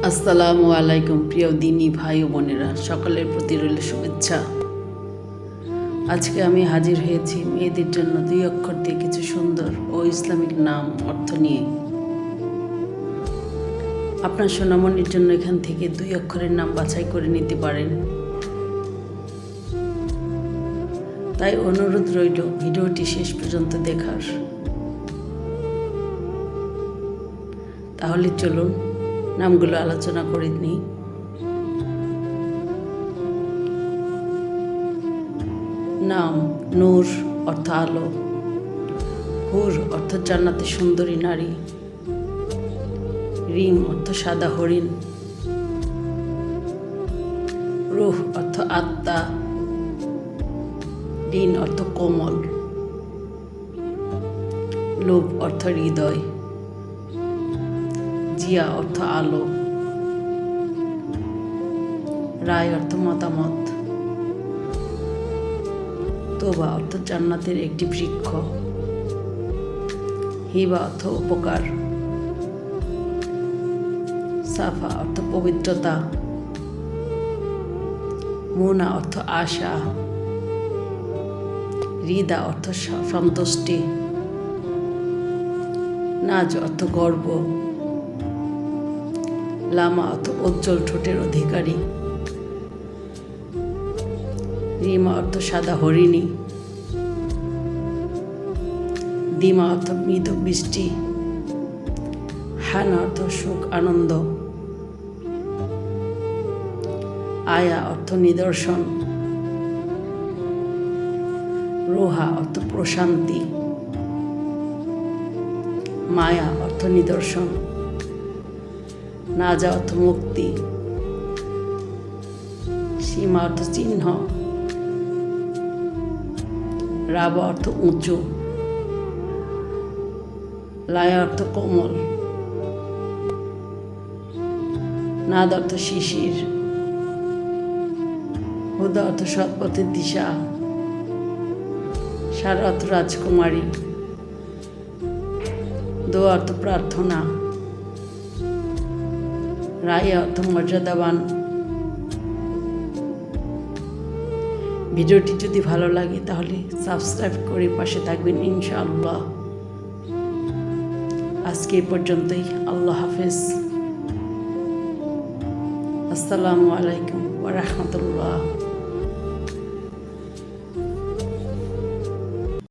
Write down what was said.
আসসালামু আলাইকুম প্রিয় দিনী ভাই ও বোনেরা, সকলের প্রতি রইল শুভেচ্ছা। আজকে আমি হাজির হয়েছি মেয়েদের জন্য 2 অক্ষর দিয়ে কিছু সুন্দর ও ইসলামিক নাম অর্থ নিয়ে। আপনার সোনামণির জন্য এখান থেকে 2 অক্ষরের নাম বাছাই করে নিতে পারেন। তাই অনুরোধ রইল ভিডিওটি শেষ পর্যন্ত দেখার। তাহলে চলুন নামগুলো আলোচনা করে নিই। নাম: নূর অর্থ আলো, হুর অর্থ জান্নাতে সুন্দরী নারী, রিম অর্থ সাদা হরিণ, রূহ অর্থ আত্মা, দিন অর্থ কোমল, লোভ অর্থ হৃদয়, জিয়া অর্থ আলো, রায় অর্থ মতামত, তোবা অর্থ জান্নাতের একটি বৃক্ষ, হিবা অর্থ উপকার, সাফা অর্থ পবিত্রতা, মুনা অর্থ আশা, রিদা অর্থ সন্তুষ্টি, নাজ অর্থ গর্ব, লামা অর্থ উজ্জ্বল ঠোঁটের অধিকারী, রিমা অর্থ সাদা হরিণী, দিমা অর্থ মৃদু বৃষ্টি, হানা অর্থ সুখ আনন্দ, আয়া অর্থ নিদর্শন, রোহা অর্থ প্রশান্তি, মায়া অর্থ নিদর্শন, নাজা অর্থ মুক্তি, সীমা অর্থ চিহ্ন, রাবা অর্থ উঁচু, লায়া অর্থ কোমল, নাদ অর্থ শিশির, হুদা অর্থ সৎপথের দিশা, সারা অর্থ রাজকুমারী, দোয়া অর্থ প্রার্থনা, রায় অর্থ মর্যাদাবান। ভিডিওটি যদি ভালো লাগে তাহলে সাবস্ক্রাইব করে পাশে থাকবেন ইনশাআল্লাহ। আজকে এই পর্যন্তই। আল্লাহ হাফেজ। আসসালামু আলাইকুম ওয়া রাহমাতুল্লাহ।